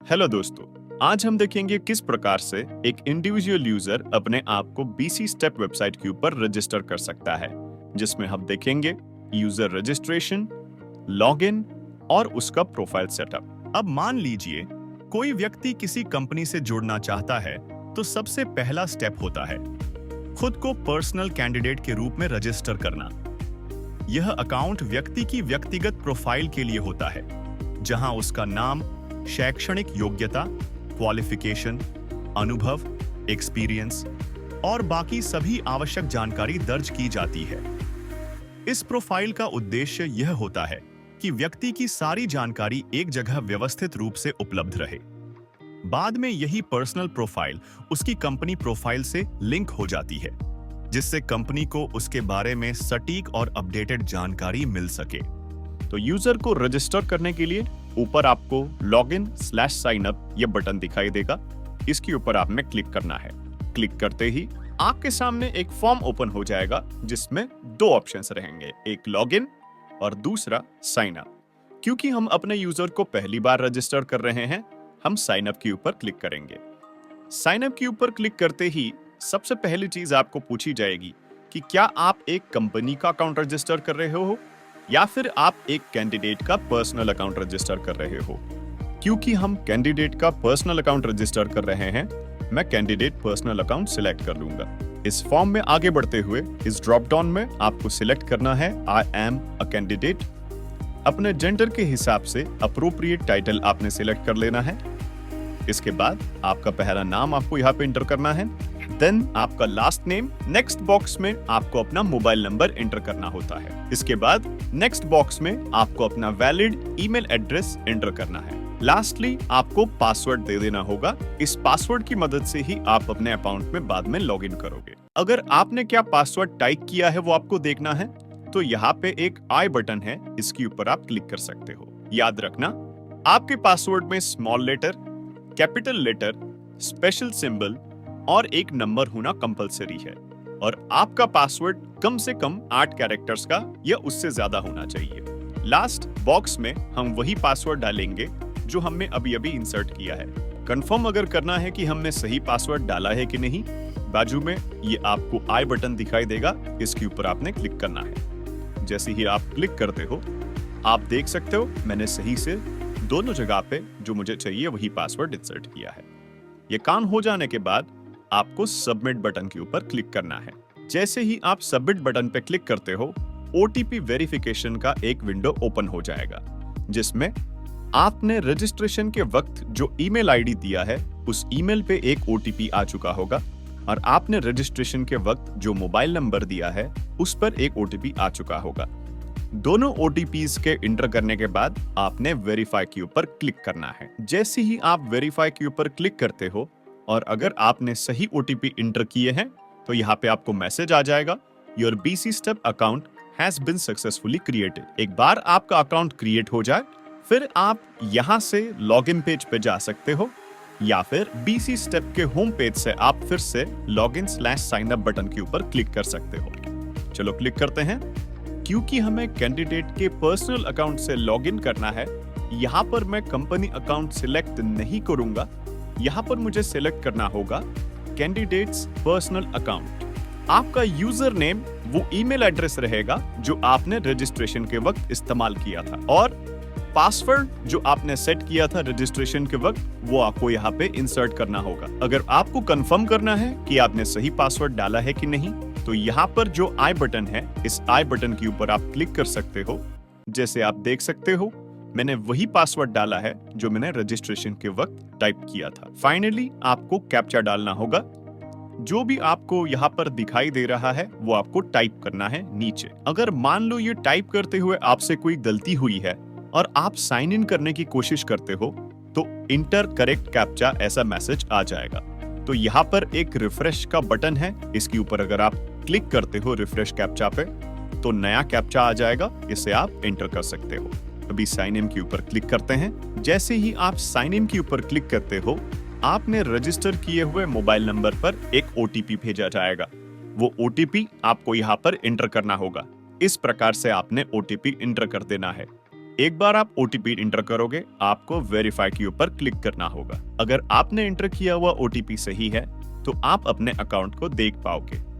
Hello दोस्तों, आज हम देखेंगे किस प्रकार से एक इंडिविजुअल यूजर अपने आप को बीसी स्टेप वेबसाइट के ऊपर रजिस्टर कर सकता है, जिसमें हम देखेंगे यूजर रजिस्ट्रेशन, लॉगिन और उसका प्रोफाइल सेटअप। अब मान लीजिए कोई व्यक्ति किसी कंपनी से जुड़ना चाहता है, तो सबसे पहला स्टेप होता है खुद को पर्सनल कैंडिडेट के रूप में रजिस्टर करना। यह अकाउंट व्यक्ति की व्यक्तिगत प्रोफाइल के लिए होता है, जहां उसका नाम, शैक्षणिक योग्यता, क्वालिफिकेशन, अनुभव, एक्सपीरियंस और बाकी सभी आवश्यक जानकारी दर्ज की जाती है। इस प्रोफाइल का उद्देश्य यह होता है कि व्यक्ति की सारी जानकारी एक जगह व्यवस्थित रूप से उपलब्ध रहे। बाद में यही पर्सनल प्रोफाइल उसकी कंपनी प्रोफाइल से लिंक हो जाती है, जिससे कंपनी को उसके बारे में सटीक और अपडेटेड जानकारी मिल सके। तो यूजर को रजिस्टर करने के लिए ऊपर आपको login/signup यह बटन दिखाई देगा। इसके ऊपर आपने क्लिक करना है। क्लिक करते ही आपके सामने एक फॉर्म ओपन हो जाएगा, जिसमें दो ऑप्शंस रहेंगे, एक लॉगिन और दूसरा साइन अप। क्योंकि हम अपने यूजर को पहली बार रजिस्टर कर रहे हैं, हम साइन अप के ऊपर क्लिक करेंगे। साइन अप के ऊपर क्लिक करते ही सबसे पहली चीज आपको पूछी जाएगी कि क्या आप एक कंपनी का अकाउंट रजिस्टर कर रहे हो या फिर आप एक कैंडिडेट का पर्सनल अकाउंट रजिस्टर कर रहे हो। क्योंकि हम कैंडिडेट का पर्सनल अकाउंट रजिस्टर कर रहे हैं, मैं कैंडिडेट पर्सनल अकाउंट सिलेक्ट कर लूंगा। इस फॉर्म में आगे बढ़ते हुए इस ड्रॉप डाउन में आपको सिलेक्ट करना है आई एम अ कैंडिडेट। अपने जेंडर के हिसाब से अप्रोप्रिएट टाइटल आपने सिलेक्ट कर लेना है। इसके बाद आपका पहला नाम आपको यहाँ पे एंटर करना है, देन आपका लास्ट नेम। नेक्स्ट बॉक्स में आपको अपना मोबाइल नंबर एंटर करना होता है। इसके बाद नेक्स्ट बॉक्स में आपको अपना वैलिड ईमेल एड्रेस एंटर करना है। लास्टली आपको पासवर्ड दे देना होगा। इस पासवर्ड की मदद से ही आप अपने अकाउंट में बाद में लॉगिन करोगे। अगर आपने क्या पासवर्ड टाइप किया है वो आपको देखना है, तो यहाँ पे एक आई बटन है, इसके ऊपर आप क्लिक कर सकते हो। याद रखना, आपके पासवर्ड में small letter, capital letter, special symbol और एक नंबर होना कंपलसरी है, और आपका पासवर्ड कम से कम 8 कैरेक्टर्स का या उससे ज्यादा होना चाहिए। लास्ट बॉक्स में हम वही पासवर्ड डालेंगे जो हमने अभी अभी इंसर्ट किया है। कंफर्म अगर करना है कि हमने सही पासवर्ड डाला है कि नहीं, बाजू में ये आपको आई बटन दिखाई देगा, इसके ऊपर आपने क्लिक करना है। जैसे ही आप क्लिक करते हो, आप देख सकते हो मैंने सही से दोनों जगह पे जो मुझे चाहिए वही पासवर्ड इंसर्ट किया है। ये काम हो जाने के बाद आपको सबमिट बटन के ऊपर क्लिक करना है। जैसे ही आप सबमिट बटन पे क्लिक करते हो, ओटीपी वेरिफिकेशन का एक विंडो ओपन हो जाएगा, जिसमें आपने रजिस्ट्रेशन के वक्त जो ईमेल आईडी दिया है उस ईमेल पे एक ओटीपी आ चुका होगा, और आपने रजिस्ट्रेशन के वक्त जो मोबाइल नंबर दिया है उस पर एक ओटीपी आ चुका होगा। दोनों ओटीपीज के इंटर करने के बाद आपने वेरीफाई के ऊपर क्लिक करना है। जैसे ही आप वेरीफाई के ऊपर क्लिक करते हो और अगर आपने सही ओटीपी इंटर किए हैं, तो यहाँ पे आपको मैसेज आ जाएगा, your BC step account has been successfully created. एक बार आपका अकाउंट क्रिएट हो जाए, फिर आप यहाँ से लॉगिन पेज पे जा सकते हो, या फिर बीसी स्टेप के होम पेज से आप फिर से login/signup बटन के ऊपर क्लिक कर सकते हो। चलो क्लिक करते हैं। क्योंकि हमें कैंडिडेट के पर्सनल अकाउंट से लॉगिन करना है, यहाँ पर मैं कंपनी अकाउंट सिलेक्ट नहीं करूंगा। यहाँ पर मुझे सिलेक्ट करना होगा कैंडिडेट्स पर्सनल अकाउंट। आपका यूजर नेम वो ईमेल एड्रेस रहेगा जो आपने रजिस्ट्रेशन के वक्त इस्तेमाल किया था, और पासवर्ड जो आपने सेट किया था रजिस्ट्रेशन के वक्त वो आपको यहाँ पे इंसर्ट करना होगा। अगर आपको कंफर्म करना है कि आपने सही पासवर्ड डाला है कि नहीं, तो यहाँ पर जो आई बटन है, इस आई बटन के ऊपर आप क्लिक कर सकते हो। जैसे आप देख सकते हो मैंने वही पासवर्ड डाला है जो मैंने रजिस्ट्रेशन के वक्त टाइप किया था। फाइनली आपको कैप्चा डालना होगा। जो भी आपको यहाँ पर दिखाई दे रहा है वो आपको टाइप करना है नीचे। अगर मान लो ये टाइप करते हुए आपसे कोई गलती हुई है और आप साइन इन करने की कोशिश करते हो, तो इंटर करेक्ट कैप्चा ऐसा मैसेज आ जाएगा। तो यहाँ पर एक रिफ्रेश का बटन है, इसके ऊपर अगर आप क्लिक करते हो रिफ्रेश कैप्चा पे, तो नया कैप्चा आ जाएगा, इसे आप एंटर कर सकते हो। अभी साइन इन के ऊपर क्लिक करते हैं। जैसे ही आप साइन इन के ऊपर क्लिक करते हो, आपने रजिस्टर किए हुए मोबाइल नंबर पर एक ओटीपी भेजा जाएगा। वो ओटीपी आपको यहाँ पर एंटर करना होगा। इस प्रकार से आपने ओटीपी एंटर कर देना है। एक बार आप ओटीपी इंटर करोगे, आपको वेरीफाई के ऊपर क्लिक करना होगा। अगर आपने इंटर किया हुआ ओटीपी सही है, तो आप अपने अकाउंट को देख पाओगे।